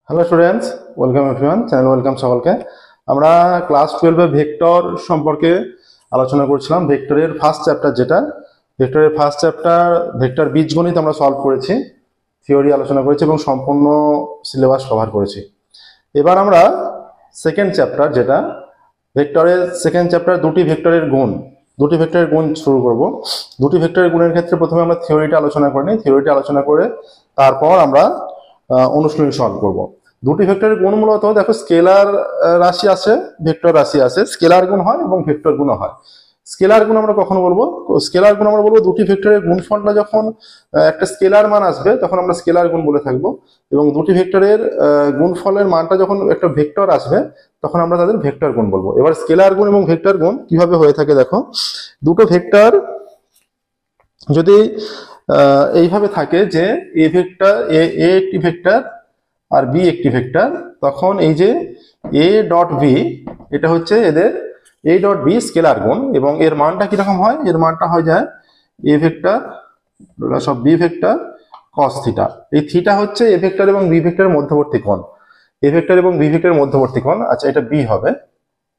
Hello students, welcome everyone, channel welcome সকলকে। আমরা class 12-এ vector সম্পর্কে আলোচনা করছিলাম। ভেক্টরের ফার্স্ট চ্যাপ্টার ভেক্টর বীজগণিত আমরা সলভ করেছি, থিওরি আলোচনা করেছি এবং সম্পূর্ণ সিলেবাস কভার করেছি। এবার আমরা সেকেন্ড চ্যাপ্টার দুটি ভেক্টরের গুণ শুরু করব। দুটি ভেক্টরের গুণের ক্ষেত্রে প্রথমে আমরা থিওরিটা আলোচনা করে নিই। থিওরিটা আলোচনা করে তারপর আমরা অনুশীলনী সলভ করব। দুটি ভেক্টরের গুণ মূলত দেখো, স্কেলার রাশি আছে, ভেক্টর রাশি আছে। স্কেলার গুণ হয় এবং ভেক্টর গুণ হয়। স্কেলার গুণ আমরা কখন বলবো? স্কেলার গুণ আমরা বলবো দুটি ভেক্টরের গুণফলটা যখন একটা স্কেলার মান আসবে তখন আমরা স্কেলার গুণ বলে থাকবো, এবং দুটি ভেক্টরের গুণফলের মানটা যখন একটা ভেক্টর আসবে তখন আমরা তাদের ভেক্টর গুণ বলবো। এবার স্কেলার গুণ এবং ভেক্টর গুণ কিভাবে হয়ে থাকে দেখো, দুটো ভেক্টর যদি এইভাবে থাকে যে এ ভেক্টর এ একটি ভেক্টর আর বি একটি ভেক্টর, তখন এই যে এ ডট বি এটা হচ্ছে এদের এ ডট বি স্কেলার গুণ, এবং এর মানটা কিরকম হয়? এর মানটা হয়ে যায় এ ভেক্টর সব বি ভেক্টর কস থিটা। এই থিটা হচ্ছে এ ভেক্টর এবং বি ভেক্টরের মধ্যবর্তী কোণ, এ ভেক্টর এবং বি ভেক্টরের মধ্যবর্তী কোণ। আচ্ছা, এটা বি হবে,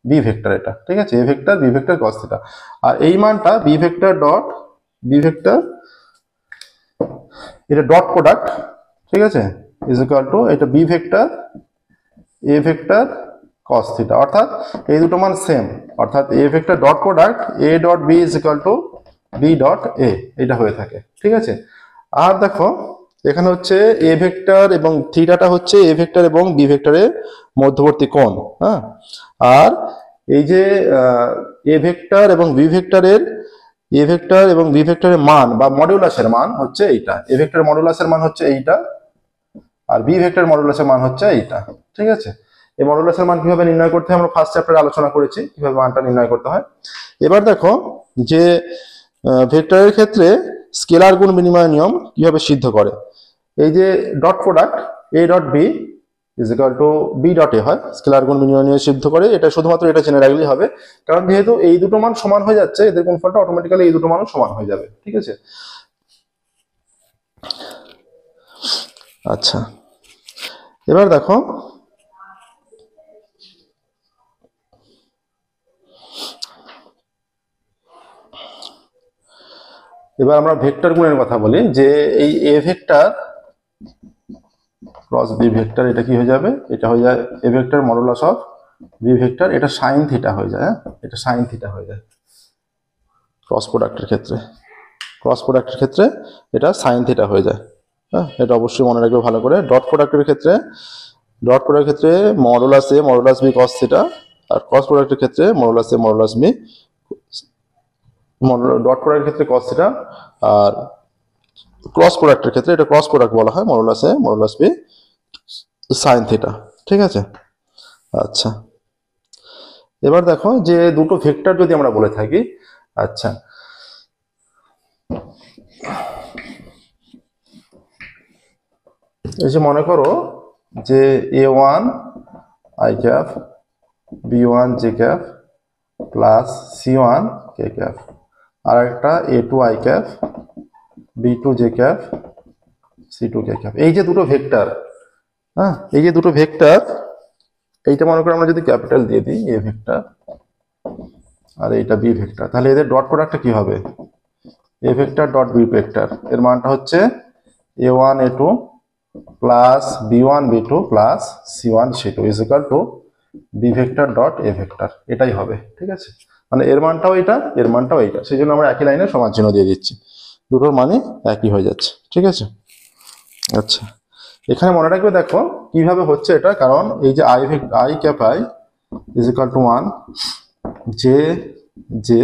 বি ভেক্টর, এটা ঠিক আছে, A vector B vector cos theta. আর এই মানটা B vector dot B vector, এটা ডট প্রোডাক্ট, ঠিক আছে, ইজ ইকুয়াল টু এটা B vector A vector cos theta. অর্থাৎ এই দুটো মান সেম, অর্থাৎ A vector dot product A dot B is equal to B dot A, এটা হয়ে থাকে, ঠিক আছে। আর দেখো এখানে হচ্ছে এ ভেক্টর এবং থিটাটা হচ্ছে এ ভেক্টর এবং বি ভেক্টরের মধ্যবর্তী কোণ, হ্যাঁ। আর এই যে এ ভেক্টর এবং বি ভেক্টরের মান বা মডুলাসের মান হচ্ছে এইটা। এ ভেক্টর মডুলাসের মান হচ্ছে এইটা, আর বি ভেক্টর মডুলাসের মান হচ্ছে এইটা, ঠিক আছে। এই মডুলাসের মান কিভাবে নির্ণয় করতে হয় আমরা ফার্স্ট চ্যাপ্টারে আলোচনা করেছি, কিভাবে মানটা নির্ণয় করতে হয়। এবার দেখো যে ভেক্টরের ক্ষেত্রে স্কেলার গুণ বিনিময় নিয়ম কিভাবে সিদ্ধ করে। এই যে dot product A dot B is equal to B dot A হয়, স্কেলার গুণ বিনিময় নিয়ম সিদ্ধ করে। এটা শুধুমাত্র এটা জেনে রাখলেই হবে, কারণ যেহেতু এই দুটো মান সমান হয়ে যাচ্ছে, এদের গুণফলটা অটোমেটিক্যালি এই দুটো মানও সমান হয়ে যাবে, ঠিক আছে। আচ্ছা, এবার দেখো এবার আমরা ভেক্টর গুণের কথা বলি, যে এই A vector cross B vector, এটা কি হয়ে যাবে? এটা হয়ে যায় A vector modulus of B vector, এটা সাইন থিটা হয়ে যায়, হ্যাঁ, এটা সাইন থিটা হয়ে যায় ক্রস প্রোডাক্টের ক্ষেত্রে এটা সাইন থিটা হয়ে যায়, হ্যাঁ। এটা অবশ্যই মনে রাখবে ভালো করে। ডট প্রোডাক্টের ক্ষেত্রে modulus A modulus B cos theta, আর ক্রস প্রোডাক্টের ক্ষেত্রে modulus A modulus B, dot প্রোডাক্টের ক্ষেত্রে কস থিটা, আর ক্রস প্রোডাক্টের ক্ষেত্রে এটা ক্রস প্রোডাক্ট বলা হয়, modulus A modulus B sine theta, ঠিক আছে। আচ্ছা, এবার দেখো যে দুটো ভেক্টর যদি আমরা বলে থাকি, আচ্ছা, এই যে মনে করো যে a1 i cap b1 j cap plus c1 k cap, আর একটা a2 i cap b2 j cap c2 k cap. এই যে দুটো ভেক্টর, হ্যাঁ, এই যে দুটো ভেক্টর, এইটা মনে করো আমরা যদি ক্যাপিটাল দিয়ে দিই এ ভেক্টর আর এইটা বি ভেক্টর, তাহলে এদের ডট প্রোডাক্টটা কি হবে? A vector dot B vector, এর মানটা হচ্ছে a1 a2 plus b1 b2 plus c1 c2 is equal to B vector dot A vector, এটাই হবে, ঠিক আছে। মানে এর মানটাও এটা, এর মানটাও এইটা, সেই জন্য আমরা একই লাইনে সমান চিহ্ন দিয়ে দিচ্ছি, দুটোর মানে একই হয়ে যাচ্ছে, ঠিক আছে। আচ্ছা, এখানে মনে রাখবে দেখো কিভাবে হচ্ছে এটা, কারণ এই যে I cap I is equal two 1 J J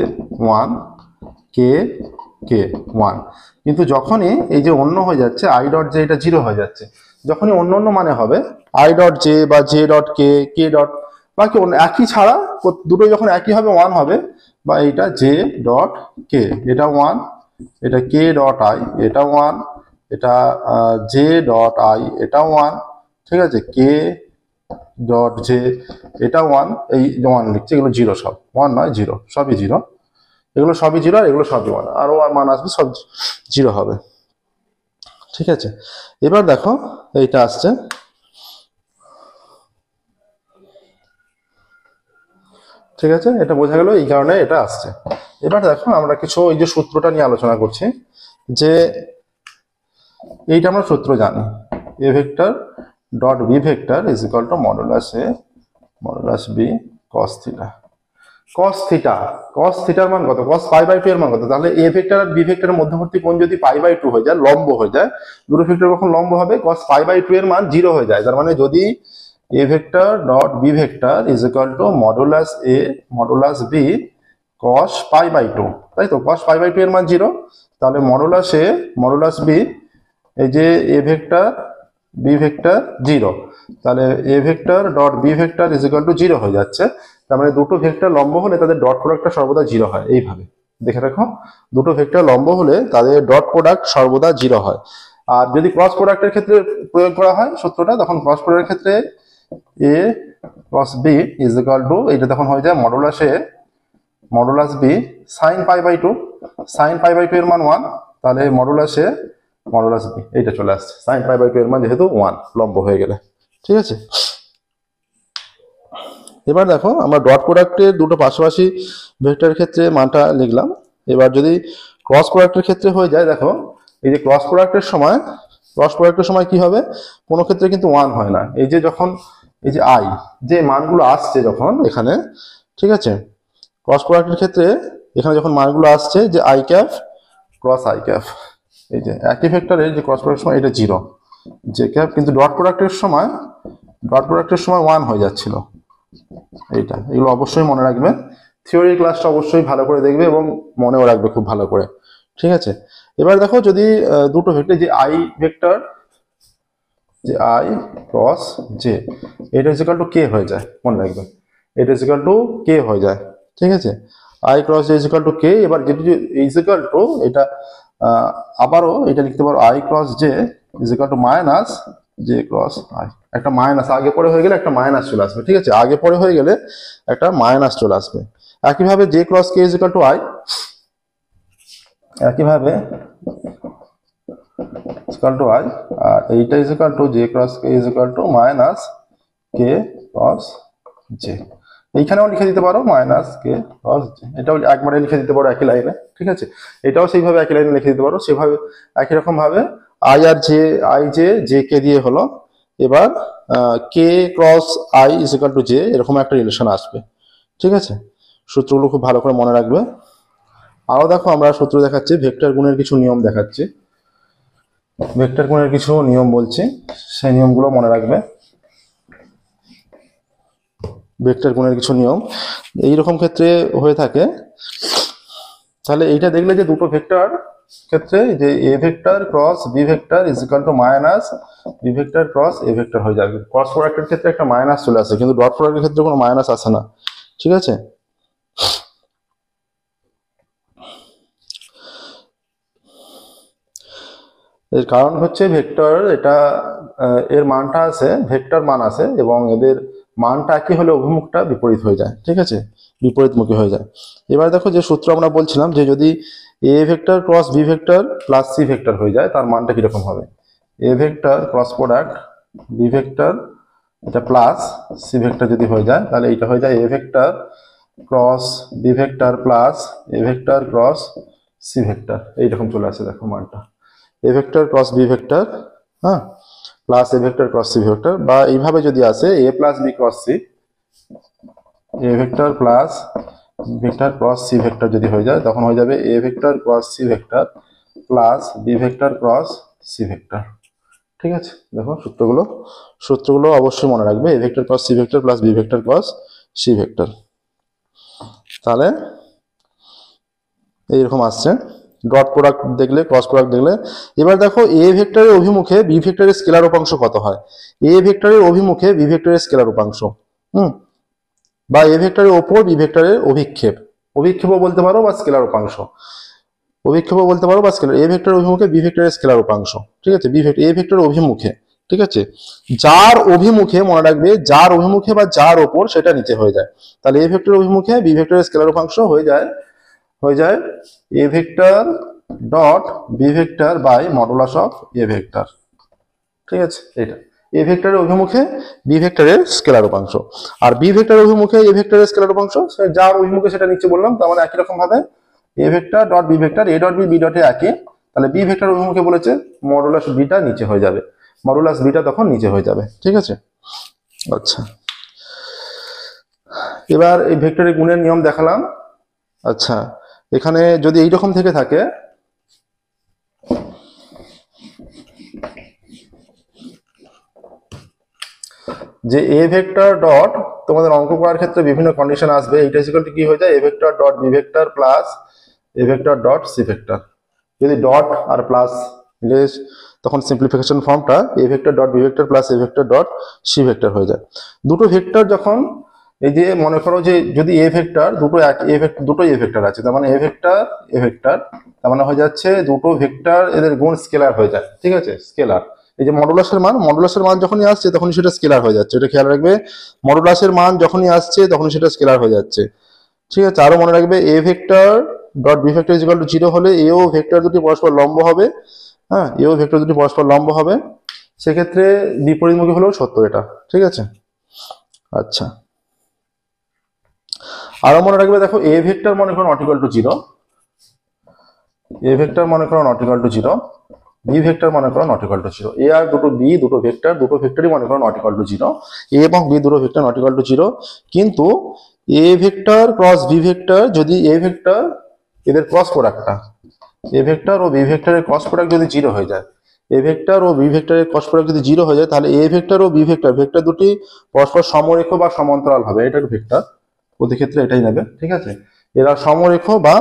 1 কে কে 1, কিন্তু যখনই এই যে অন্য হয়ে যাচ্ছে আই ডট জে, এটা 0 হয়ে যাচ্ছে। যখনই অন্য অন্য মানে হবে আই ডট জে বা জে ডট কে, কে ডট বাকি একই ছাড়া দুটো যখন একই হবে 1 হবে, বা এইটা জে ডট কে এটা 1, এটা কে ডট আই এটা 1, এটা জে ডট আই এটা 1, ঠিক আছে, কে ডট জে এটা 1, এই 1 লিখছে, এগুলো 0, সব 1 নয় 0, সবই 0, এগুলো সবই 0 আর এগুলো সবই 1, আরো মান আসবে সব 0 হবে, ঠিক আছে। এবার দেখো এইটা আসছে ঠিক আছে, এটা বোঝা গেল, এই কারণে এটা আসছে। এবার দেখো আমরা কিছু এই যে সূত্রটা নিয়ে আলোচনা করছি, যে এইটা আমরা সূত্র জানি, A vector dot B vector is equal to modulus A modulus B cos theta. Cos থিটার মান কত? কস পাই বাই টু এর মান কত? তাহলে এ ভেক্টর আর বি ভেক্টরের মধ্যবর্তী কোণ যদি পাই বাই টু হয়ে যায়, লম্ব হয়ে যায়, দুটো ভেক্টর কখন লম্ব হবে? কস পাই বাই টু এর মান 0 হয়ে যায়। তার মানে যদি A vector dot B vector is equal to modulus A modulus B cos pi by two, তাই তো, কস পাই বাই টু এর মান 0, তাহলে মডুলাস এ মডুলাস বি, এই যে এ ভেক্টর বি ভেক্টর 0, তাহলে A vector dot B vector is equal to 0 হয়ে যাচ্ছে। তার মানে দুটো ভেক্টর লম্ব হলে তাদের ডট প্রোডাক্টটা সর্বদা 0 হয়। এইভাবে দেখে রাখো, দুটো ভেক্টর লম্ব হলে তাদের ডট প্রোডাক্ট সর্বদা 0 হয়। আর যদি ক্রস প্রোডাক্টের ক্ষেত্রে প্রয়োগ করা হয় সূত্রটা, তখন ক্রস প্রোডাক্টের ক্ষেত্রে A cross B is equal to, এটা তখন হয়ে যায় modulus A modulus B sine pi by two, sine pi by two এর মান 1, তাহলে মডুলাস এ মডুলাস বি এইটা চলে আসছে, সাইন পাই বাই টু এর মান যেহেতু 1 লম্ব হয়ে গেলে। ঠিক আছে, এবার দেখো আমরা ডট প্রোডাক্টের দুটো পাশাপাশি ভেক্টরের ক্ষেত্রে মানটা লিখলাম। এবার যদি ক্রস প্রোডাক্টের ক্ষেত্রে হয়ে যায়, দেখো এই যে ক্রস প্রোডাক্টের সময় কি হবে? কোনো ক্ষেত্রে কিন্তু 1 হয় না। এই যে যখন এই যে আই যে মানগুলো আসছে যখন এখানে, ঠিক আছে, ক্রস প্রোডাক্টের ক্ষেত্রে এখানে যখন মানগুলো আসছে যে I cap cross I cap, এই যে একই ভেক্টরের যে ক্রস প্রোডাক্টের সময় এটা 0 জে ক্যাপ, কিন্তু ডট প্রোডাক্টের সময় 1 হয়ে যাচ্ছিল। এইটা, এগুলো অবশ্যই মনে রাখবে, থিওরি ক্লাসটা অবশ্যই ভালো করে দেখবে এবং মনেও রাখবে খুব ভালো করে। ঠিক আছে, এবার দেখো যদি দুটো ভেক্টর, যে আই ভেক্টর, যে আই ক্রস জে, এটা ইজ ইকুয়াল টু কে হয়ে যায়, মনে রাখবে, এটা ইজ ইকুয়াল টু কে হয়ে যায়। ঠিক আছে, I cross J is equal to K. এবার যেটি ইজ ইকুয়াল টু, এটা আবারও এটা লিখতে পারো, I cross J is equal to minus J cross I. একটা মাইনাস আগে পরে হয়ে গেলে একটা মাইনাস চলে আসবে। ঠিক আছে, আগে পরে হয়ে গেলে একটা মাইনাস চলে আসবে। একইভাবে J cross K is equal two I, একইভাবে ইকুয়াল টু আই, আর এইটা is equal to J cross K is equal to minus K cross J. এইখানেও লিখে দিতে পারো মাইনাস কে ক্রস জে, এটাও একবারে লিখে দিতে পারো একই লাইনে। ঠিক আছে, এটাও সেইভাবে একই লাইনে লিখে দিতে পারো, সেভাবে একই রকম ভাবে আই আর জে, আই জে কে দিয়ে হলো। এবার K cross I is equal to J, এরকম একটা রিলেশন আসবে। ঠিক আছে, সূত্রগুলো খুব ভালো করে মনে রাখবে। আরো দেখো আমরা সূত্র দেখাচ্ছি, ভেক্টর গুণের কিছু নিয়ম দেখাচ্ছি, ভেক্টর গুণের কিছু নিয়ম বলছি, সেই নিয়মগুলো মনে রাখবে। ভেক্টর গুণের কিছু নিয়ম এইরকম ক্ষেত্রে হয়ে থাকে। তাহলে এইটা দেখলে যে দুটো ভেক্টর ক্ষেত্রে যে A vector cross B vector is equal to minus B vector cross A vector হয়ে যাবে। ক্রস প্রোডাক্টের ক্ষেত্রে একটা মাইনাস চলে আসে, কিন্তু ডট প্রোডাক্টের ক্ষেত্রে কোনো মাইনাস আসে না। ঠিক আছে, এর কারণ হচ্ছে ভেক্টর, এটা এর মানটা আছে, ভেক্টর মান আছে, এবং এদের মানটা একই হলে অভিমুখটা বিপরীত হয়ে যায়। ঠিক আছে, বিপরীতমুখী হয়ে যায়। এবার দেখো যে সূত্র আমরা বলছিলাম, যে যদি A vector cross B vector plus C vector হয়ে যায়, তার মানটা কিরকম হবে? A vector cross product B vector এটা প্লাস সি ভেক্টর যদি হয়ে যায়, তাহলে এটা হয়ে যায় A vector cross B vector plus A vector cross C vector, এইরকম চলে আসে দেখো মানটা, A vector cross B vector, হ্যাঁ, plus A vector cross C vector. বা এইভাবে যদি আসে A plus B cross C, A vector plus vector cross C vector যদি হয়ে যায়, তখন হয়ে যাবে A vector cross C vector plus B vector cross C vector. ঠিক আছে, দেখো সূত্রগুলো অবশ্যই মনে রাখবে, A vector cross C vector plus B vector cross C vector, তাহলে এইরকম আসছে। ডট প্রোডাক্ট দেখলে, ক্রস প্রোডাক্ট দেখলে। এবার দেখো এ ভেক্টরের অভিমুখে বি ভেক্টরের স্কেলার উপাংশ কত হয়? এ ভেক্টরের অভিমুখে বি ভেক্টরের স্কেলার উপাংশ, বা এ ভেক্টরের ওপর বি ভেক্টরের অভিক্ষেপও বলতে পারো, বা স্কেলার উপাংশ, অভিক্ষেপও বলতে পারো বা স্কেলার। এ ভেক্টরের অভিমুখে বি ভেক্টরের স্কেলার উপাংশ। ঠিক আছে, বি ভেক্টর এ ভেক্টরের অভিমুখে, ঠিক আছে, যার অভিমুখে, মনে রাখবে যার অভিমুখে বা যার ওপর, সেটা নিচে হয়ে যায়। তাহলে এ ভেক্টরের অভিমুখে বি ভেক্টরের স্কেলার উপাংশ হয়ে যায় A vector dot B vector by modulus of A vector. ঠিক আছে, এটা এ ভেক্টরের অভিমুখে বি ভেক্টরের স্কেলার উপাংশ, আর বি ভেক্টরের অভিমুখে এ ভেক্টরের স্কেলার উপাংশ, যার অভিমুখে সেটা নিচে বললাম। তার মানে একই রকম ভাবে A vector dot B vector, A dot B B ডটে একই, তাহলে বি ভেক্টর অভিমুখে বলেছে মডুলাস বিটা নিচে হয়ে যাবে, মডুলাস বিটা তখন নিচে হয়ে যাবে। ঠিক আছে, আচ্ছা এবার এই ভেক্টরের গুণের নিয়ম দেখালাম। আচ্ছা এখানে যদি এইরকম থেকে থাকে, যে এ ভেক্টর ডট, তোমাদের অঙ্ক করার ক্ষেত্রে বিভিন্ন কন্ডিশন আসবে, এইটা ইকুয়াল টু কি হয়ে যায়, A vector dot B vector plus A vector dot C vector. যদি ডট আর প্লাস মিলে তখন সিম্পলিফিকেশন ফর্মটা A vector dot B vector plus A vector dot C vector হয়ে যায়। দুটো ভেক্টর যখন, এই যে মনে করো যে যদি এ ভেক্টর দুটো দুটো এ ভেক্টর আছে, তার মানে এ ভেক্টর তার মানে হয়ে যাচ্ছে দুটো ভেক্টর এদের গুণ স্কেলার হয়ে যায়। ঠিক আছে, স্কেলার, এই যে মডুলাসের মান যখনই আসছে তখনই সেটা স্কেলার হয়ে যাচ্ছে, এটা খেয়াল রাখবে। মডুলাসের মান যখনই আসছে তখনই সেটা স্কেলার হয়ে যাচ্ছে। ঠিক আছে, আরো মনে রাখবে A vector dot B vector is equal to 0 হলে এ ও ভেক্টর দুটি পরস্পর লম্ব হবে। হ্যাঁ, এ ও ভেক্টর দুটি পরস্পর লম্ব হবে, সেক্ষেত্রে বিপরীতমুখী হলেও সত্য এটা। ঠিক আছে, আচ্ছা আরো মনে রাখবে, দেখো এ ভেক্টর মনে করো not equal to 0, A vector মনে করো not equal to 0, B vector মনে করো নট ইকুয়াল টু 0, এ আর দুটো বি দুটো ভেক্টরই মনে করো নট ইকুয়াল টু 0, এ এবং বি দুটো ভেক্টর নট ইকুয়াল টু 0, কিন্তু A vector cross B vector, যদি এ ভেক্টর এদের ক্রস প্রোডাক্টটা, এ ভেক্টর ও বি ভেক্টরের ক্রস প্রোডাক্ট যদি 0 হয়ে যায়, এ ভেক্টর ও বি ভেক্টরের ক্রস প্রোডাক্ট যদি 0 হয়ে যায়, তাহলে এ ভেক্টর ও বি ভেক্টর দুটি পরস্পর সমরেখ বা সমান্তরাল হবে। এটা ভেক্টর প্রতি ক্ষেত্রে এটাই নেবে। ঠিক আছে, এরা সমরেখ বা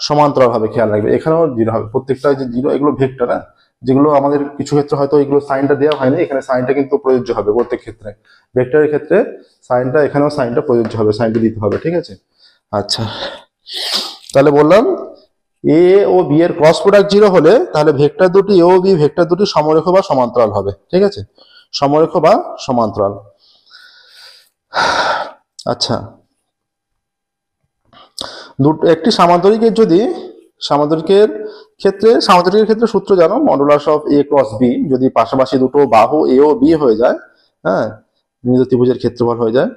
সমান্তরাল হবে, খেয়াল রাখবে। এখানেও 0 হবে, প্রত্যেকটা যে 0 এগুলো ভেক্টর, হ্যাঁ, যেগুলো আমাদের কিছু ক্ষেত্রে হয়তো এগুলো সাইনটা দেওয়া হয়নি, এখানে সাইনটা কিন্তু প্রযোজ্য হবে প্রত্যেক ক্ষেত্রে। ভেক্টরের ক্ষেত্রে সাইনটা, এখানেও সাইনটা প্রযোজ্য হবে, সাইনটা দিতে হবে। ঠিক আছে, আচ্ছা তাহলে বললাম এ ও বি এর ক্রস প্রোডাক্ট 0 হলে তাহলে ভেক্টর দুটি এ ও বি ভেক্টর দুটি সমরেখ বা সমান্তরাল হবে। ঠিক আছে, সমরেখ বা সমান্তরাল। আচ্ছা একটি সামান্তরিকের ক্ষেত্রে সূত্র জানো, modulus of A cross B, যদি পাশাপাশি দুটো বাহু এ ও বি হয়ে যায়, হ্যাঁ, নিজ ত্রিভুজের ক্ষেত্রফল হয়ে যায়।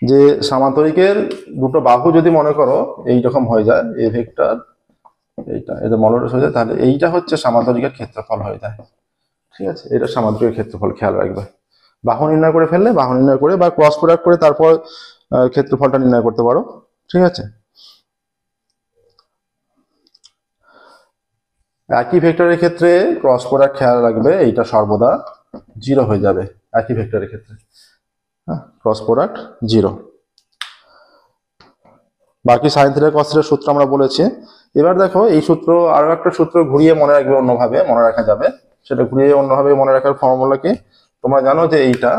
যে সামান্তরিকের দুটো বাহু যদি মনে করো এইরকম হয়ে যায়, এ ভেক্টর এটা মডুলাস হয়ে যায়, তাহলে এইটা হচ্ছে সামান্তরিকের ক্ষেত্রফল হয়ে যায়। ঠিক আছে, এটা সামান্তরিকের ক্ষেত্রফল, খেয়াল রাখবে। বাহু নির্ণয় করে ফেললে, বাহু নির্ণয় করে বা ক্রস প্রোডাক্ট করে তারপর ক্ষেত্রফলটা নির্ণয় করতে পারো। ঠিক আছে, একই ভেক্টরের ক্ষেত্রে ক্রস প্রোডাক্ট খেয়াল রাখবে, এইটা সর্বদা 0 হয়ে যাবে একই ভেক্টরের ক্ষেত্রে। হ্যাঁ, ক্রস প্রোডাক্ট 0। বাকি সাইন থিটা কস থিটার সূত্র আমরা বলেছি। এবার দেখো এই সূত্র, আরো একটা সূত্র ঘুরিয়ে মনে রাখবে, অন্যভাবে মনে রাখা যাবে। সেটা ঘুরিয়ে অন্যভাবে মনে রাখার ফর্মুলা কি, তোমরা জানো যে এইটা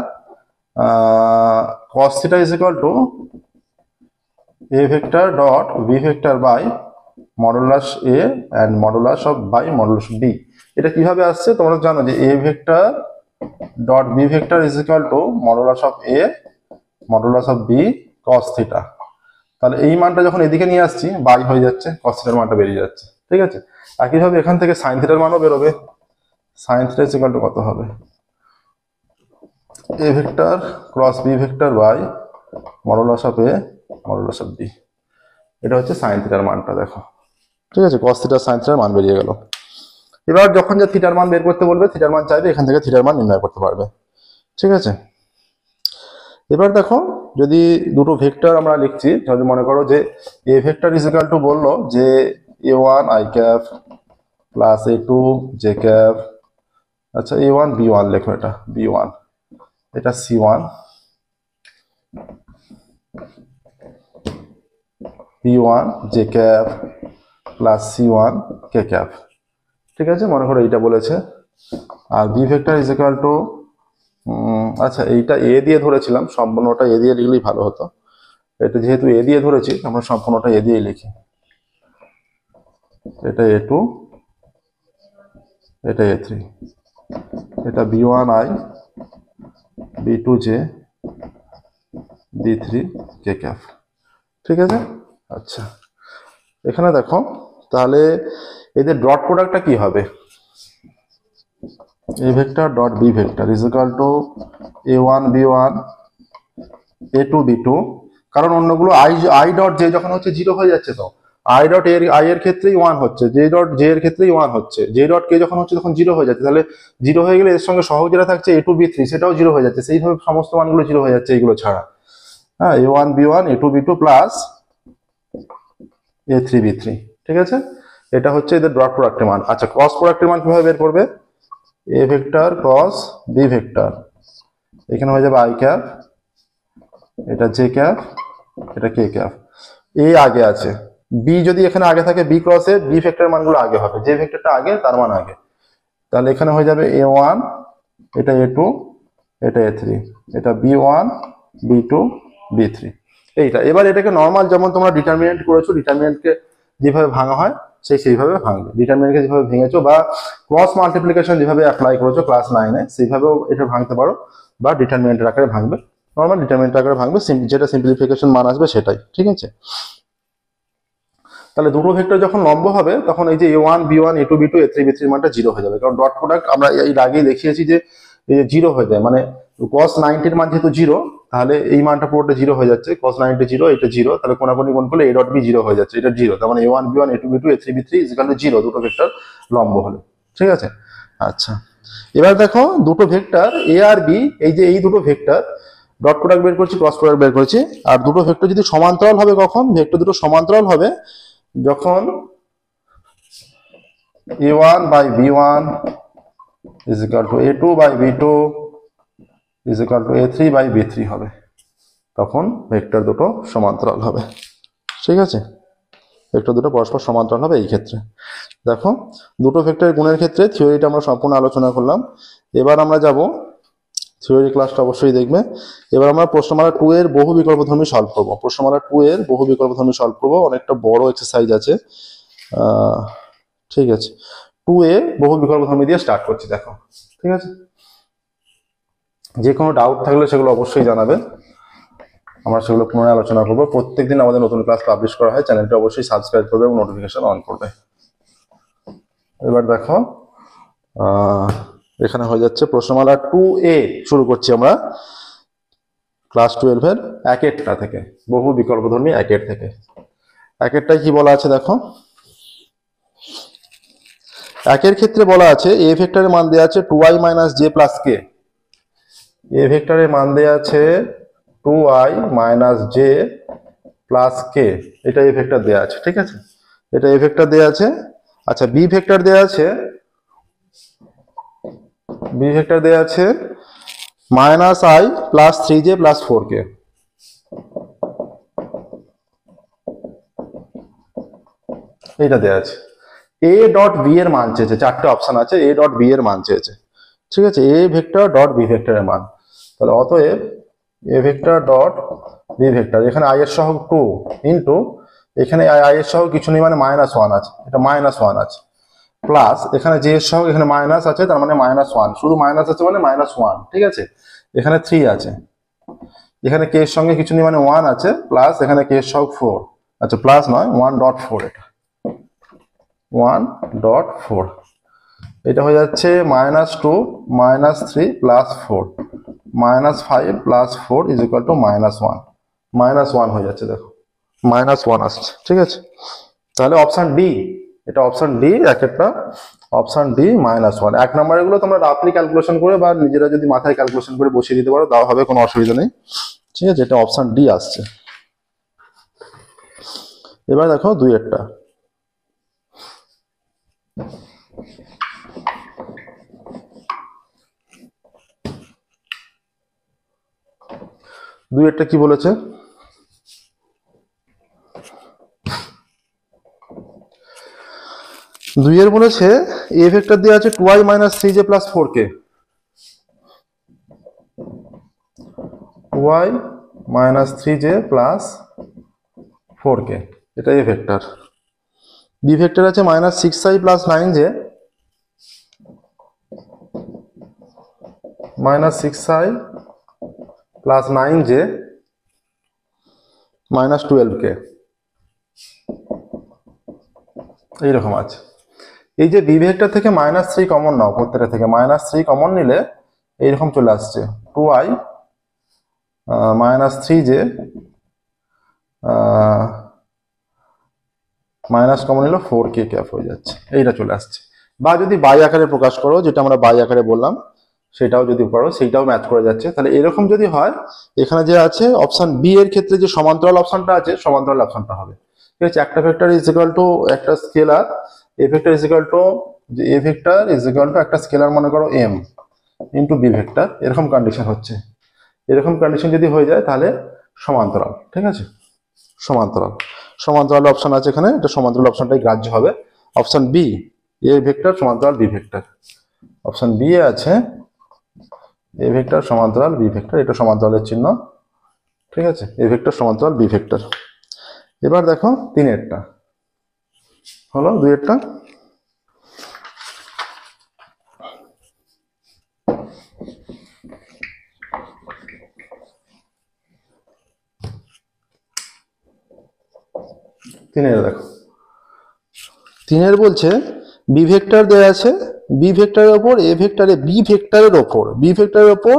cos theta is equal to a vector dot b vector by modulus a and modulus of by modulus b। এটা কিভাবে আসছে তোমরা জানো যে a vector dot b vector is equal to modulus of a modulus of b cos theta। তাহলে এই মানটা যখন এদিকে নিয়ে আসছি, বাই হয়ে যাচ্ছে, cos theta এর মানটা বেরিয়ে যাচ্ছে। ঠিক আছে, একইভাবে এখান থেকে sin theta এর মানও বেরোবে। sin theta is equal to কত হবে, a vector cross b vector by modulus of a modulus of b। এটা হচ্ছে sin theta এর মানটা, দেখো। ঠিক আছে, cos theta sin theta এর মান বেরিয়ে গেল। এবার যখন যে থিটার মান বের করতে বলবে, থিটার মান চাইবে, এখান থেকে থিটার মান নির্ণয় করতে পারবে। ঠিক আছে, এবার দেখো যদি দুটো ভেক্টর আমরা লিখছি, যদি মনে করো যে a vector is equal two বললো যে a1 i cap plus a2 j cap, আচ্ছা a1 b1 লেখো, এটা b1, এটা c1, b1 j cap plus c1 k cap. ঠিক আছে, মনে করো এইটা বলেছে। আর B vector is equal to, আচ্ছা এইটা এ দিয়ে ধরেছিলাম, সম্পূর্ণটা এ দিয়ে লিখলেই ভালো হতো। এটা যেহেতু এ দিয়ে ধরেছি, আমরা সম্পূর্ণটা এ দিয়ে লিখি। এটা a2, এটা a3, এটা b1i b2j b3 k cap. ঠিক আছে, আচ্ছা এখানে দেখো তাহলে এদের ডট প্রোডাক্টটা কি হবে, A vector dot B vector is equal to a1 b1 a2 b2, কারণ অন্যগুলো আই ডট জে যখন হচ্ছে 0 হয়ে যাচ্ছে, তো আই ডট আই এর ক্ষেত্রেই 1 হচ্ছে, জে ডট জে এর ক্ষেত্রেই 1 হচ্ছে, জে ডট কে যখন হচ্ছে তখন 0 হয়ে যাচ্ছে, তাহলে 0 হয়ে গেলে এর সঙ্গে সহগ যেটা থাকছে a2 b3 সেটাও 0 হয়ে যাচ্ছে, সেইভাবে সমস্ত মানগুলো 0 হয়ে যাচ্ছে এইগুলো ছাড়া। হ্যাঁ, a1 b1 a2 b2 plus a3 b3, ঠিক আছে, এটা হচ্ছে এদের ডট প্রোডাক্টের মান। আচ্ছা, ক্রস প্রোডাক্টের মান কিভাবে বের করবে? A vector cross B vector, এখানে হয়ে যাবে আই ক্যাপ, এটা জে ক্যাপ, এটা কে ক্যাপ। এ আগে আছে, বি যদি এখানে আগে থাকে বি ক্রসে বি ভেক্টর মানগুলো আগে হবে, যে ভেক্টরটা আগে তার মান আগে, তাহলে এখানে হয়ে যাবে a1, এটা a2, এটা a3, এটা b1 b2 b3, এইটা। এবার এটাকে নর্মাল যেমন তোমরা ডিটারমিনেন্ট করেছো, ডিটারমিনেন্টকে যেভাবে ভাঙা হয় সেইভাবে ভাঙবে, ডিটারমিনেন্টকে যেভাবে ভেঙেছো বা ক্রস মাল্টিপ্লিকেশন যেভাবে অ্যাপ্লাই করেছো ক্লাস 9-এ সেইভাবেও এটা ভাঙতে পারো, বা ডিটারমিনেন্টের আকারে ভাঙবে, নর্মাল ডিটারমিনেন্টের আকারে ভাঙবে, যেটা সিম্পলিফিকেশন মান আসবে সেটাই, ঠিক আছে। তাহলে দুটো ভেক্টর যখন লম্ব হবে তখন এই যে a1 b1 a2 b2 a3 b3 মানটা 0 হয়ে যাবে, কারণ ডট প্রোডাক্ট আমরা এর আগেই দেখিয়েছি যে 0 হয়ে যায়, মানে cos 90 এর মান যেহেতু 0, তাহলে এই মানটা পুরোটা 0 হয়ে যাচ্ছে, cos 90 0, এটা 0, তাহলে কোনাকুনি গুণ করলে a ডট b 0 হয়ে যাচ্ছে, এটা 0, তার মানে a1 b1 a2 b2 a3 b3 equal to 0 দুটো ভেক্টর লম্ব হলো, ঠিক আছে। আচ্ছা, এবার দেখো দুটো ভেক্টর এ আর বি, এই যে এই দুটো ভেক্টর ডট প্রোডাক্ট বের করছি, ক্রস প্রোডাক্ট বের করছি, আর দুটো ভেক্টর যদি সমান্তরাল হবে, কখন ভেক্টর দুটো সমান্তরাল হবে? যখন a1 by b1 is equal to a2 by b2 is equal to a3 by b3 হবে, তখন ভেক্টর দুটো সমান্তরাল হবে, ঠিক আছে, ভেক্টর দুটো পরস্পর সমান্তরাল হবে এই ক্ষেত্রে। দেখো দুটো ভেক্টরের গুণের ক্ষেত্রে থিওরিটা আমরা সম্পূর্ণ আলোচনা করলাম, এবার আমরা যাব থিওরি ক্লাসটা অবশ্যই দেখবে। এবার আমরা প্রশ্নমালা 2 এর বহু বিকল্পধর্মী সলভ করব, প্রশ্নমালা 2 এর বহু বিকল্পধর্মী সলভ করব, অনেকটা বড় এক্সারসাইজ আছে, ঠিক আছে। 2 এ বহু বিকল্পধর্মী দিয়ে স্টার্ট করছি, দেখো, ঠিক আছে। যে কোনো ডাউট থাকলে সেগুলো অবশ্যই জানাবে, আমরা সেগুলো পুনরায় আলোচনা করবো। প্রত্যেকদিন আমাদের নতুন ক্লাস পাবলিশ করা হয়, চ্যানেলটা অবশ্যই সাবস্ক্রাইব করবে এবং নোটিফিকেশন অন করবে। এবার দেখো এখানে হয়ে যাচ্ছে প্রশ্নমালা 2A, শুরু করছি আমরা ক্লাস 12-এর একেরটা থেকে, বহু বিকল্পধর্মী একের থেকে। একেরটায় কি বলা আছে দেখো, একের ক্ষেত্রে বলা আছে এ ভেক্টরের মান দেওয়া আছে 2i মাইনাস জে প্লাস কে, এ ভেক্টরের মান দেওয়া আছে 2i মাইনাস জে প্লাস কে, এটা এ ভেক্টর দেওয়া আছে, ঠিক আছে, এটা এ ভেক্টর দেওয়া আছে। আচ্ছা, বি ভেক্টর দেওয়া আছে, বি ভেক্টর দেওয়া আছে minus I plus 3j plus 4k, এইটা দেওয়া আছে। এ ডট বি এর মান চেয়েছে, চারটে অপশন আছে, এ ডট বি এর মান চেয়েছে, ঠিক আছে, এ ভেক্টর ডট বি ভেক্টরের মান। তাহলে অতএব A vector dot B vector, এখানে আই এর সহগ 2 ইন্টু, এখানে আই এর সহগ কিছু নেই মানে -1 আছে, এটা -1 আছে, প্লাস এখানে জে এর সহগ এখানে মাইনাস আছে, তার মানে -1, শুধু মাইনাস আছে মানে -1, ঠিক আছে, এখানে 3 আছে, এখানে কে এর সঙ্গে কিছু নেই মানে 1 আছে, প্লাস এখানে কে এর সহগ 4, আচ্ছা প্লাস নয় 1.4, এটা 1.4, এটা হয়ে যাচ্ছে -2 -3 plus 4 -5 plus 4 is equal two -1 হয়ে যাচ্ছে, দেখো -1 আসছে, ঠিক আছে। তাহলে অপশন ডি, এটা অপশন ডি, একটা অপশন ডি -1। এক নম্বরের গুলো তোমরা রাফলি ক্যালকুলেশন করে বা নিজেরা যদি মাথায় ক্যালকুলেশন করে বসিয়ে দিতে পারো তাও হবে, কোনো অসুবিধা নেই, ঠিক আছে, এটা অপশন ডি আসছে। এবার দেখো 2-এরটা, কি বলেছে, দুইয়ের বলেছে এ ভেক্টর দেওয়া আছে 2i minus 3j plus 4k, 2i minus 3j plus 4k, এটা এ ভেক্টর। বি ভেক্টর আছে -6i plus 9j, -6i plus 9j -12k, এইরকম আছে। এই যে বি ভেক্টর থেকে -3 কমন নাও, প্রত্যেকটা থেকে -3 কমন নিলে এইরকম চলে আসছে 2i -3j মাইনাস কমন নিলে 4k ক্যাপ হয়ে যাচ্ছে, এইটা চলে আসছে। বা যদি বাই আকারে প্রকাশ করো, যেটা আমরা বাই আকারে বললাম, সেটাও যদি করো, সেইটাও ম্যাচ করে যাচ্ছে। তাহলে এরকম যদি হয়, এখানে যে আছে অপশন বি এর ক্ষেত্রে যে সমান্তরাল অপশনটা আছে, সমান্তরাল অপশনটা হবে। ঠিক আছে, একটা ভেক্টর ইজ ইকুয়াল টু একটা scalar, A vector is equal two A vector is equal two একটা স্কেলার মনে করো এম ইন্টু বি ভেক্টর, এরকম কন্ডিশন হচ্ছে। এরকম কন্ডিশন যদি হয়ে যায় তাহলে সমান্তরাল। ঠিক আছে, সমান্তরাল সমান্তরাল অপশন আছে এখানে, এটা সমান্তরাল অপশনটাই গ্রাহ্য হবে। অপশন বি, এ ভেক্টর সমান্তরাল B vector. Option B A আছে এ ভেক্টর সমান্তরাল বি ভেক্টর, এটা সমান্তরালের চিহ্ন। ঠিক আছে, এ ভেক্টর সমান্তরাল বি ভেক্টর। এবার দেখো 3-এরটা হলো, 2-এরটা দেখো 3-এর বলছে বি ভেক্টর দেওয়া আছে, বি ভেক্টরের ওপর এ ভেক্টরে বি ভেক্টরের ওপর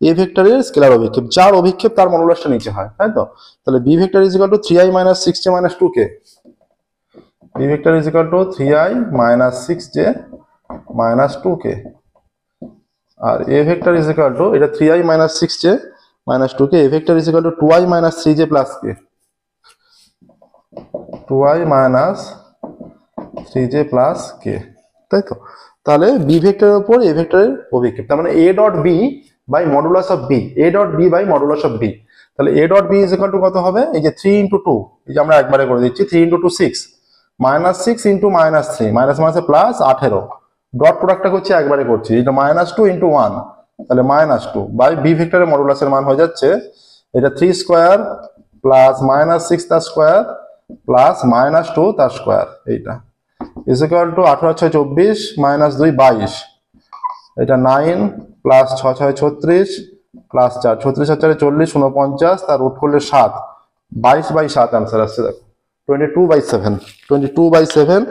এ ভেক্টরের স্কেলার অভিক্ষেপ, যার অভিক্ষেপ তার মডুলাসটা নিচে হয়, তাই তো? তাহলে B vector is equal to 3i - 6j - 2k, B vector is equal to 3i - 6j - 2k, আর A vector is equal to, এটা 3i - 6j - 2k, A vector is equal to 2i - 3j + k, 2i - 3j + k, তাই তো? তাহলে B ভেক্টরের উপর এ ভেক্টরের অভিক্ষেপ, তার মানে a dot B by modulus of B, a dot B by modulus of B. তাহলে a dot B is equal to কত হবে? এই যে 3 × 2, এই যে আমরা একবারে করে দিচ্ছি, 3 × 2 6, -6 × -3, মাইনাস মাইনাসে প্লাস 18, ডট প্রোডাক্টটা করছি একবারে করছি, এটা -2 × 1, তাহলে -2 বাই বি ভেক্টরের মডুলাসের মান হয়ে যাচ্ছে এটা 3 স্কয়ার প্লাস -6 তার স্কয়ার প্লাস -2 তার স্কয়ার, এইটা ইজ ইকুয়াল টু 18 × 6 = 24 - 2 = 22, এটা 9 প্লাস 6 × 6 = 36 প্লাস 4, 36 আর 4 = 40, 49, তার রুট করলে 7, 22/7 অ্যান্সার আসছে। দেখো 22/7, 22/7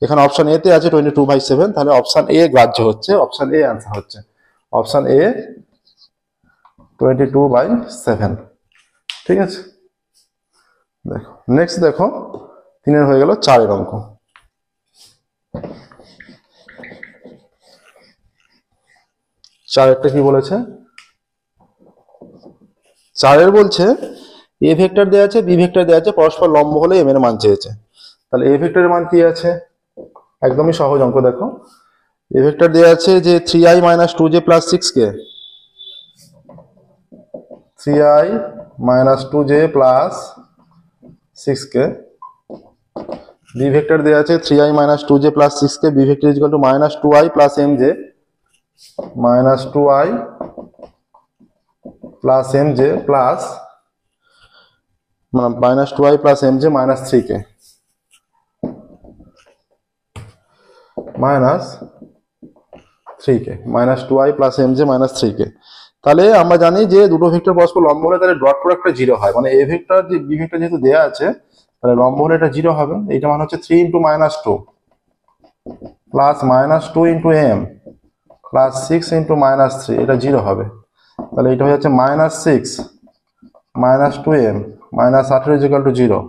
এখানে অপশন এ তে আছে 22/7, তাহলে অপশন এ গ্রাহ্য হচ্ছে, অপশন এ অ্যান্সার হচ্ছে, অপশন এ 22/7। ঠিক আছে, দেখো নেক্সট দেখো 3-এর হয়ে গেল, 4-এর অঙ্ক। 4-এরটা কি বলেছে? 4-এর বলছে এ ভেক্টর দেওয়া আছে, বি ভেক্টর দেওয়া আছে, পরস্পর লম্ব হলে এম এর মান চেয়েছে। তাহলে এ ভেক্টরের মান কি আছে? একদমই সহজ অঙ্ক। দেখো এ ভেক্টর দেওয়া আছে যে 3i - 2j + 6k, 3i - 2j + 6k, B vector দেওয়া আছে 3i - 2j + 6k, B vector is equal to -2i + mj, -2i + mj plus মানে -2i + mj - 3k, -3k, -2i + mj - 3k। তাহলে আমরা জানি যে দুটো ভেক্টর পরস্পর লম্ব হলে তাহলে ডট প্রোডাক্টটা 0 হয়, মানে এ ভেক্টর বি ভেক্টর যেহেতু দেওয়া আছে, তাহলে লম্ব হলে এটা 0 হবে। এইটা মানে হচ্ছে 3 × -2 প্লাস -2 × m প্লাস 6 × -3, এটা 0 হবে। তাহলে এটা হয়ে যাচ্ছে -6 - 2m -18 = 0,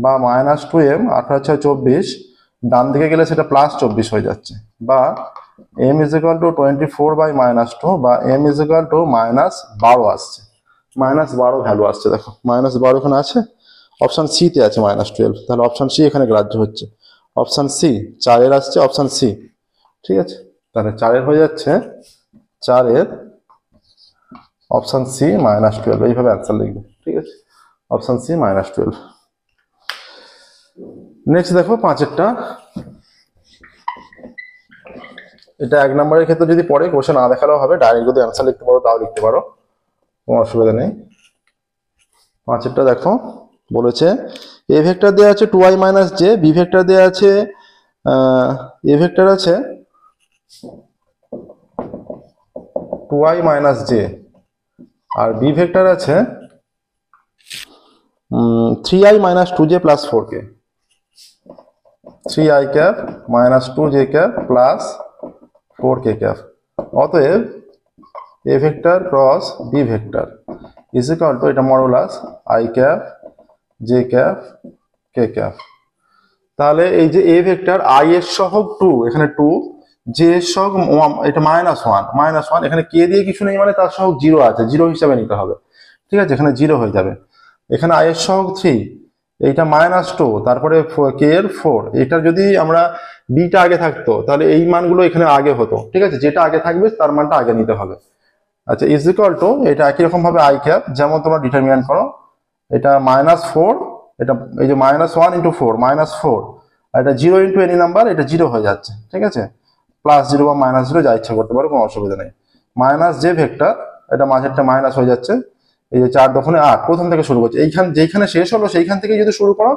বা -2m 18 × 6 = 24, ডান দিকে গেলে সেটা +24 হয়ে যাচ্ছে, বা m = 24/-2, বা m = -12 আসছে, -12 ভ্যালু আসছে। দেখো -12 এখানে আছে, অপশন সি তে আছে -12, তাহলে অপশন সি এখানে গ্রাহ্য হচ্ছে, অপশন সি 4-এর আসছে, অপশন সি। ঠিক আছে, তাহলে 4-এর হয়ে যাচ্ছে, 4-এর অপশন সি -12, এইভাবে অ্যান্সার লিখবে। ঠিক আছে, অপশন সি -12। নেক্সট দেখো 5-এরটা, এটা 1 নম্বরের ক্ষেত্রে যদি পড়ে কোশ্চেন না দেখালেও হবে, ডাইরেক্ট যদি অ্যান্সার লিখতে পারো তাও লিখতে পারো, কোনো অসুবিধা নেই। 5-এরটা দেখো বলেছে এ ভেক্টর দেওয়া আছে 2i - j, বি ভেক্টর দেওয়া আছে এ ভেক্টর আছে 2i - j, আর বি ভেক্টর আছে 3i - 2j + 4k। 3 i cap minus 2 j cap plus 4 k cap। অতএব a vector cross b vector is equal to এটা modulus i cap j cap k cap। তাহলে এই যে a vector i এর সহগ 2, এখানে 2, j এর সহগ এটা -1 এখানে k দিয়ে কিছু নেই মানে তার সহগ 0 আছে, 0 হিসাবে নিতে হবে। ঠিক আছে, এখানে 0 হয়ে যাবে। এখানে i এর সহগ 3, এইটা -2, তারপরে k এর 4। এটা যদি আমরা b টা আগে থাকতো তাহলে এই মানগুলো এখানে আগে হতো। ঠিক আছে, যেটা আগে থাকবে তার মানটা আগে নিতে হবে। আচ্ছা, ইজ ইকুয়াল টু এটা একই রকম ভাবে i ক্যাপ যেমন তোমরা ডিটারমিনেন্ট করো, এটা -4, এটা এই যে -1 × 4 -4, আর এটা 0 × এনি নাম্বার, এটা 0 হয়ে যাচ্ছে। ঠিক আছে, +0 বা -0 যা ইচ্ছা করতে পারো, কোনো অসুবিধা নেই। মাইনাস যে ভেক্টর, এটা মাঝেরটা মাইনাস হয়ে যাচ্ছে। এই যে 4 দোকানে 8, প্রথম থেকে শুরু করছে, এইখান যেখানে শেষ হলো সেইখান থেকে যদি শুরু করো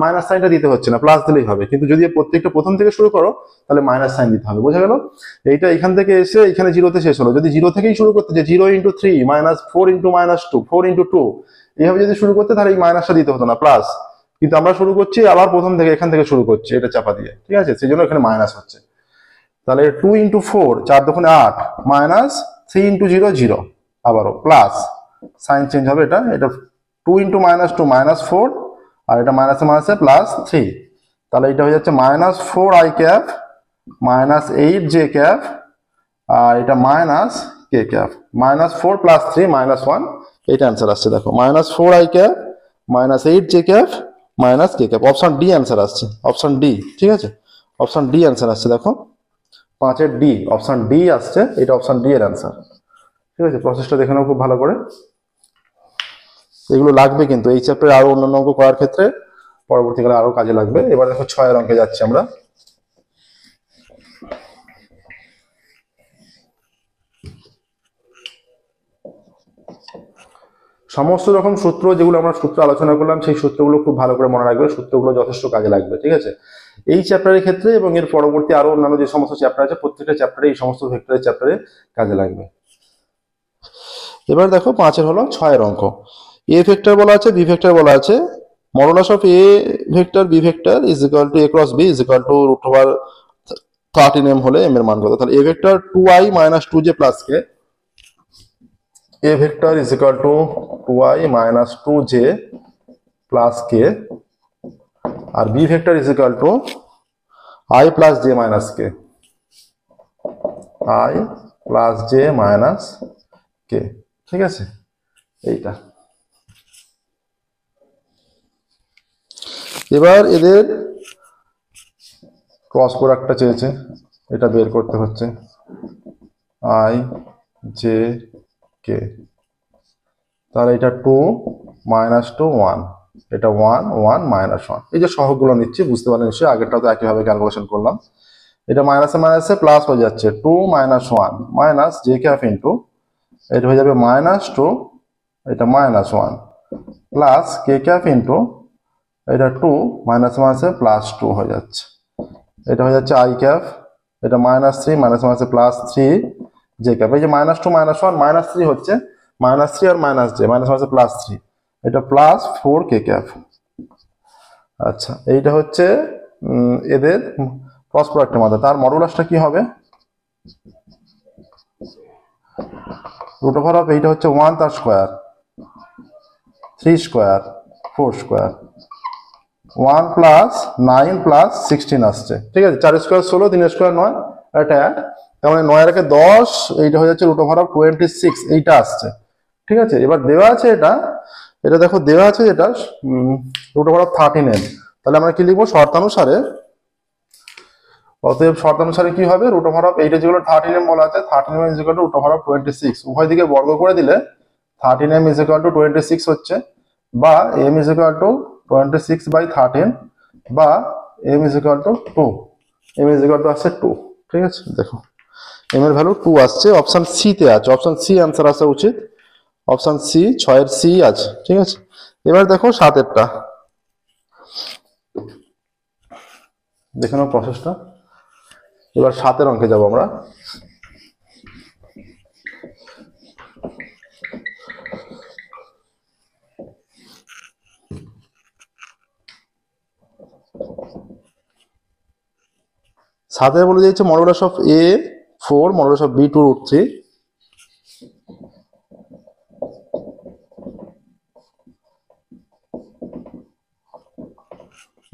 মাইনাস সাইনটা দিতে হচ্ছে না, প্লাস দিলেই হবে। কিন্তু যদি প্রত্যেকটা প্রথম থেকে শুরু করো তাহলে মাইনাস সাইন দিতে হবে। বোঝা গেল? এইটা এখান থেকে এসে এখানে 0 তে শেষ হলো, যদি 0 থেকেই শুরু করতে যে 0 × 3 -4 × -2 4 × 2 এইভাবে যদি শুরু করতে তাহলে এই মাইনাসটা দিতে হতো না, প্লাস। কিন্তু আমরা শুরু করছি আবার প্রথম থেকে, এখান থেকে শুরু করছি এটা চাপা দিয়ে। ঠিক আছে, সেই জন্য এখানে মাইনাস হচ্ছে। তাহলে 2 × 4 4 দোকানে 8 মাইনাস 3 × 0 0, আবারও প্লাস, সাইন চেঞ্জ হবে। এটা 2 × -2 -4, আর এটা মাইনাসে মাইনাসে +3। তাহলে এটা হয়ে যাচ্ছে -4i cap -8 j cap, আর এটা -k cap। -4 + 3 -1, এটা অ্যান্সার আসছে। দেখো, -4i cap -8 j cap -k cap। Option D answer আসছে, অপশন ডি। ঠিক আছে, অপশন ডি অ্যান্সার আসছে। দেখো 5 এর ডি, অপশন ডি আসছে, এটা অপশন ডি এর অ্যান্সার। ঠিক আছে, প্রসেসটা দেখে নাও খুব ভালো করে। এগুলো লাগবে কিন্তু এই চ্যাপ্টারে আরো অন্যান্য অঙ্ক করার ক্ষেত্রে পরবর্তীকালে আরো কাজে লাগবে। এবার দেখো 6 এর অঙ্কে যাচ্ছি আমরা। সমস্ত রকম সূত্র যেগুলো আমরা সূত্র আলোচনা করলাম সেই সূত্রগুলো খুব ভালো করে মনে রাখবে, সূত্রগুলো যথেষ্ট কাজে লাগবে। ঠিক আছে, এই চ্যাপ্টারের ক্ষেত্রে এবং এর পরবর্তী আরো অন্যান্য যে সমস্ত চ্যাপ্টার আছে প্রত্যেকটা চ্যাপ্টারে এই সমস্ত ভেক্টরের চ্যাপ্টারে কাজে লাগবে। এবার দেখো 5 এর হলো 6 এর অঙ্ক। এ ভেক্টর বলা আছে, বি ভেক্টর বলা আছে। Modulus of A vector B vector is equal to a × b is equal to √13m হলে m এর মান কত? তাহলে a vector 2i - 2j + k, a vector is equal to 2i - 2j + k, আর b vector is equal to i + j - k, i + j - k। ঠিক আছে, এইটা। এবার এদের ক্রস প্রোডাক্টটা চেয়েছে, এটা বের করতে হচ্ছে। i j k, তাহলে এটা 2 - 2 1, এটা 1 1 -1। এই যে সহগগুলো নিচ্ছি, বুঝতে পারলেন নিশ্চয়ই, আগেরটাও তো একইভাবে ক্যালকুলেশন করলাম। এটা মাইনাসে মাইনাসে প্লাস হয়ে যাচ্ছে, 2 - 1 মাইনাস j cap ইন্টু, এটা হয়ে যাবে -2, এটা -1 প্লাস k cap ইন্টু, এটা 2 মাইনাসে মাইনাসে +2 হয়ে যাচ্ছে। এটা হয়ে যাচ্ছে i cap, এটা -3 মাইনাসে মাইনাসে +3 j cap। এই যে -2 -1 -3 হচ্ছে, -3 আর -j মাইনাসে মাইনাসে +3, এটা +4 k cap। আচ্ছা, এইটা হচ্ছে এদের ক্রস প্রোডাক্টের মধ্যে। তার মডুলাসটা কি হবে? √, এইটা হচ্ছে 1 তার স্কোয়ার, 3 স্কোয়ার, 4 স্কোয়ার, 1 + 9 + 16 আসছে। ঠিক আছে, 4 স্কোয়ার 16, 3 স্কোয়ার 9, এটা তার মানে 9 এর 10, এইটা হয়ে যাচ্ছে √26, এইটা আসছে। ঠিক আছে, এবার দেওয়া আছে এটা, এটা দেখো দেওয়া আছে যেটা √13m। তাহলে আমরা কি লিখবো? শর্তানুসারে, অতএব শর্তানুসারে কি হবে? এইটা যেগুলো 13m বলা আছে, 13m = √26, উভয় দিকে বর্গ করে দিলে 13m = 26 হচ্ছে, বা m = 26/13, বা m = 2, m আসছে 2। ঠিক আছে, দেখো m এর ভ্যালু 2 আসছে, অপশন সি তে আছে, অপশন সি অ্যান্সার আসা উচিত, অপশন সি, 6 এর সি আছে। ঠিক আছে, এবার দেখো 7 এরটা, দেখে নাও প্রসেসটা। এবার 7 এর অঙ্কে যাবো আমরা। সাথে বলে দিয়েছে modulus of A 4 modulus of B 2 root 3।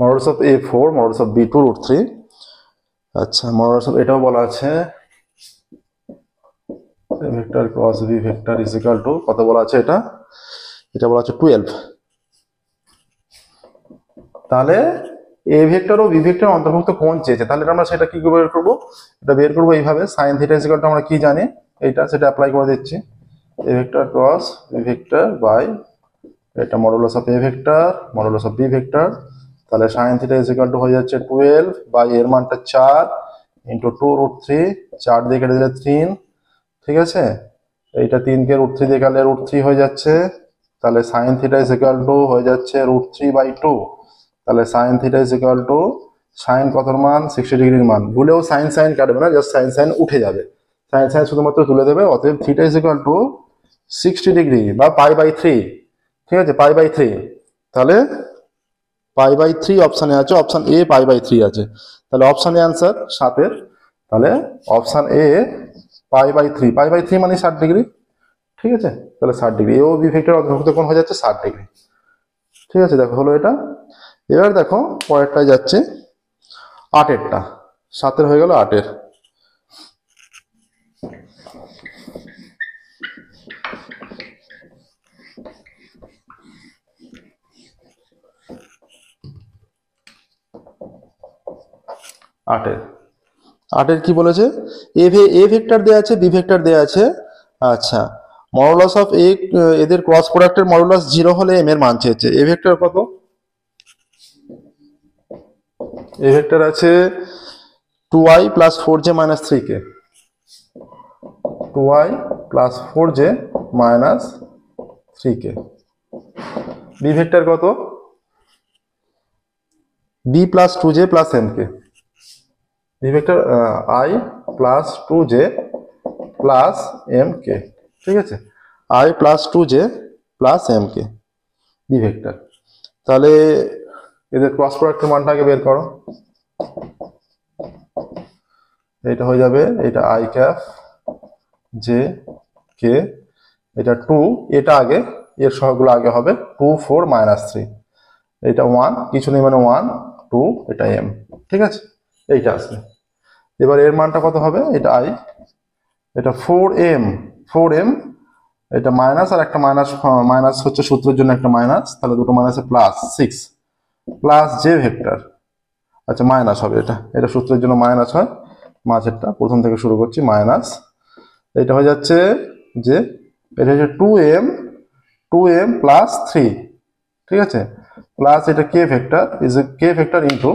Modulus of A 4 modulus of B 2 root 3। আচ্ছা মডুলাস অফ এটাও বলা আছে A vector cross B vector is equal to কত বলা আছে, এটা বলা আছে 12। তাহলে এ ভেক্টর ও বি ভেক্টর অন্তর্ভুক্ত কোণ চেয়েছে, তাহলে আমরা সেটা কি বের করবো, এটা বের করবো এইভাবে sine theta is equal to আমরা কি জানি এইটা, সেটা অ্যাপ্লাই করে দিচ্ছি। A vector cross B vector by এটা modulus of A vector modulus of B vector. তাহলে sine theta is equal to হয়ে যাচ্ছে 12 বাই এর মানটা 4 ইন্টু 2 রুট 3, 4 দিয়ে কেটে দিলে 3, ঠিক আছে। এইটা 3 কে রুট 3 দিয়ে কাটলে রুট 3 হয়ে যাচ্ছে। তাহলে sine theta is equal to হয়ে যাচ্ছে রুট 3 বাই 2। তাহলে sine theta is equal to sine কতর মান 60 ডিগ্রির মান, ভুলেও সাইন সাইন কাটবে না, জাস্ট সাইন সাইন উঠে যাবে, সাইন সাইন শুধুমাত্র তুলে দেবে। অতএব theta is equal two 60 degree বা পাই বাই 3, ঠিক আছে, পাই বাই 3। তাহলে পাই বাই 3 অপশানে আছে, অপশান এ পাই বাই 3 আছে। তাহলে অপশান এ অ্যান্সার 7-এর। তাহলে option A pi by 3, pi by 3 মানে 60 ডিগ্রি, ঠিক আছে। তাহলে 60 ডিগ্রি, এ ও বি ভেক্টর অন্তর্ভুক্ত কোণ হয়ে যাচ্ছে 60 ডিগ্রি, ঠিক আছে। দেখো হলো এটা। এবার দেখো পরেরটায় যাচ্ছে 8-এরটা, 7-এর হয়ে গেল 8-এর। আটের কি বলেছে, এ ভেক্টর দেয়া আছে, বি ভেক্টর দেয়া আছে। আচ্ছা মডুলাস অফ এ, এদের ক্রস প্রোডাক্টের মডুলাস 0 হলে এম এর মান চেয়েছে। এ ভেক্টর কত, এ ভেক্টর আছে 2i plus 4j minus 3k, 2i plus 4j minus 3k। B vector কত, b plus 2j plus mk, B vector i plus 2j plus mk, ঠিক আছে, i plus 2j plus mk B vector. তাহলে এদের cross প্রোডাক্টের মানটা আগে বের করো। এটা হয়ে যাবে, এটা i ক্যাপ j k, এটা 2, এটা আগে, এর সহগুলো আগে হবে 2 4 মাইনাস 3, এটা 1 কিছু নেই মানে 1 2, এটা m, ঠিক আছে, এইটা আসবে। এবার এর মানটা কত হবে, এটা i, এটা 4m, এটা মাইনাস আর একটা মাইনাস হচ্ছে সূত্রের জন্য একটা মাইনাস, তাহলে দুটো মাইনাসে প্লাস 6 প্লাস জে ভেক্টর। আচ্ছা মাইনাস হবে, এটা সূত্রের জন্য মাইনাস হয়, মাঝেরটা প্রথম থেকে শুরু করছি মাইনাস। এটা হয়ে যাচ্ছে যে এটা হচ্ছে 2m প্লাস 3, ঠিক আছে, প্লাস এটা K vector is A K vector into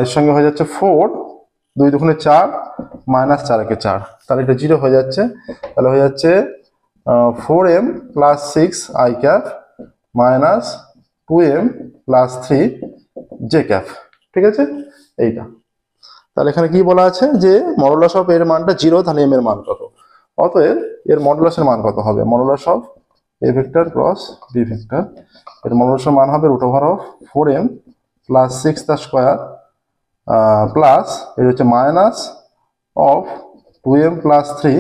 এর সঙ্গে হয়ে যাচ্ছে 4 2 দুগুণে 4 মাইনাস 4 একে 4, তাহলে এটা 0 হয়ে যাচ্ছে। তাহলে হয়ে যাচ্ছে 4m plus 6 i cap minus 2m plus 3 j cap, ঠিক আছে এইটা। তাহলে এখানে কি বলা আছে যে মডুলাস অফ এর মানটা 0, তাহলে m এর মান কত, অতএব এর মডুলাসের মান কত হবে, modulus of A vector cross B vector, এর মডুলাসের মান হবে root over of 4m plus 6 তার স্কোয়ার প্লাস এটা হচ্ছে মাইনাস অফ 2m প্লাস 3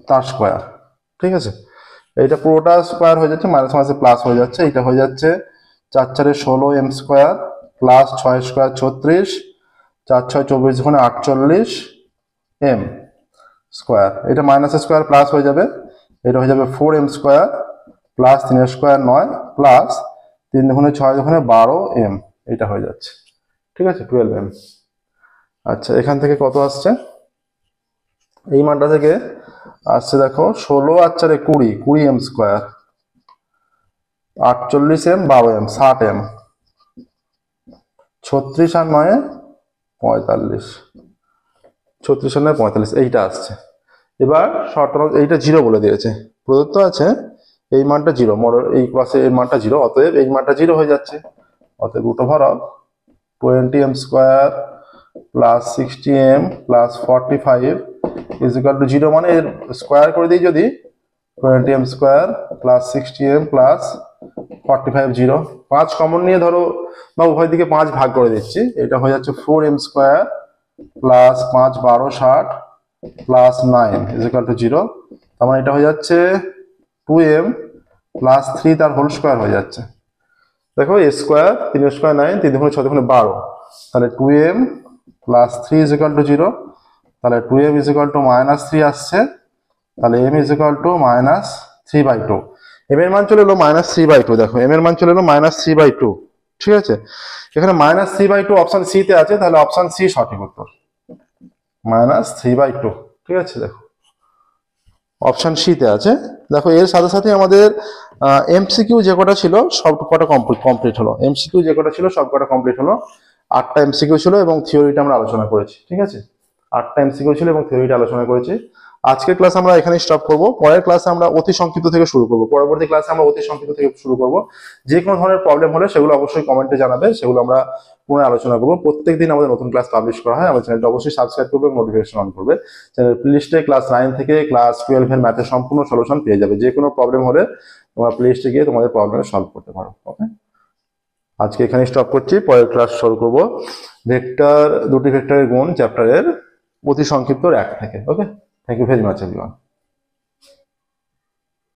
তার স্কোয়ার, ঠিক আছে। এইটা পুরোটা স্কোয়ার হয়ে যাচ্ছে, মাইনাস মাইনাসে প্লাস হয়ে যাচ্ছে, এটা হয়ে যাচ্ছে 4 4 16m স্কোয়ার প্লাস 6 স্কোয়ার 36, 4 6 24 গুণে 48 m স্কোয়ার, এটা মাইনাস স্কোয়ার প্লাস হয়ে যাবে, এটা হয়ে যাবে 4m square plus 3 square 9 plus 3 দুগুণে 6 দুগুণে 12m, এটা হয়ে যাচ্ছে, ঠিক আছে 12m। আচ্ছা এখান থেকে কত আসছে, এই মানটা থেকে আসছে দেখো 16 আর 4 20, 20m square, 48m 12m 60m, 36 আর 9 45, 36 আর 9 45, এইটা আসছে। এবার শর্ট এইটা 0 বলে দিয়েছে, প্রদত্ত আছে এই মানটা 0, এই ক্লাসে এর মানটা 0, অতএব এই মানটা 0 হয়ে যাচ্ছে। অতএব root over of 20m square plus 60m plus 45 is equal to 0, মানে এর স্কোয়ার করে দিই যদি 20m square plus 60m plus 45 0, 5 common নিয়ে ধরো বা উভয় দিকে 5 ভাগ করে দিচ্ছি, এটা হয়ে যাচ্ছে 4m square plus 5 12 60 plus 9 is equal to 0। তার মানে এটা হয়ে যাচ্ছে 2m প্লাস 3 তার হোল স্কোয়ার হয়ে যাচ্ছে। দেখো এ স্কোয়ার 3 স্কোয়ার 9 3 দুগুণে 6 দুগুণে 12, তাহলে 2m plus 3 is equal to 0। তাহলে 2m ইজ ইকুয়াল টু -3 আসছে, তাহলে m is equal two -3/2। m এর মান চলে এলো -3/2। দেখো m এর মান চলে এলো -3/2, ঠিক আছে। এখানে -3/2 অপশন সি তে আছে, তাহলে অপশন সি সঠিক উত্তর, -3/2, ঠিক আছে। দেখো অপশন সি তে আছে। দেখো এর সাথে সাথে আমাদের এমসিকিউ যে কটা ছিল সব কটা কমপ্লিট হলো। এমসিকিউ যে কটা ছিল সব কটা কমপ্লিট হলো। 8টা এমসিকিউ ছিল এবং থিওরিটা আমরা আলোচনা করেছি, ঠিক আছে। 8টা এমসিকিউ ছিল এবং থিওরিটা আলোচনা করেছি। আজকের ক্লাস আমরা এখানেই স্টপ করব। পরের ক্লাসে আমরা অতি সংক্ষিপ্ত থেকে শুরু করব। পরবর্তী ক্লাসে আমরা অতি সংক্ষিপ্ত থেকে শুরু করব। যে কোনো ধরনের প্রবলেম হলে সেগুলো অবশ্যই কমেন্টে জানাবে, সেগুলো আমরা পুনরায় আলোচনা করব। প্রত্যেকদিন আমাদের নতুন ক্লাস পাবলিশ করা হয়। আমাদের চ্যানেলটা অবশ্যই সাবস্ক্রাইব করবে এবং নোটিফিকেশন অন করবে। চ্যানেল প্লেলিস্টে ক্লাস 9 থেকে ক্লাস 12 এর ম্যাথের সম্পূর্ণ সলিউশন পেয়ে যাবে। যে কোনো প্রবলেম হলে তোমরা প্লেলিস্টে গিয়ে তোমাদের প্রবলেম সলভ করতে পারো। ওকে, আজকে এখানে স্টপ করছি। পরের ক্লাস শুরু করব ভেক্টর, দুটি ভেক্টরের গুণ চ্যাপ্টারের অতি সংক্ষিপ্ত 1 থেকে। Okay, thank you very much everyone.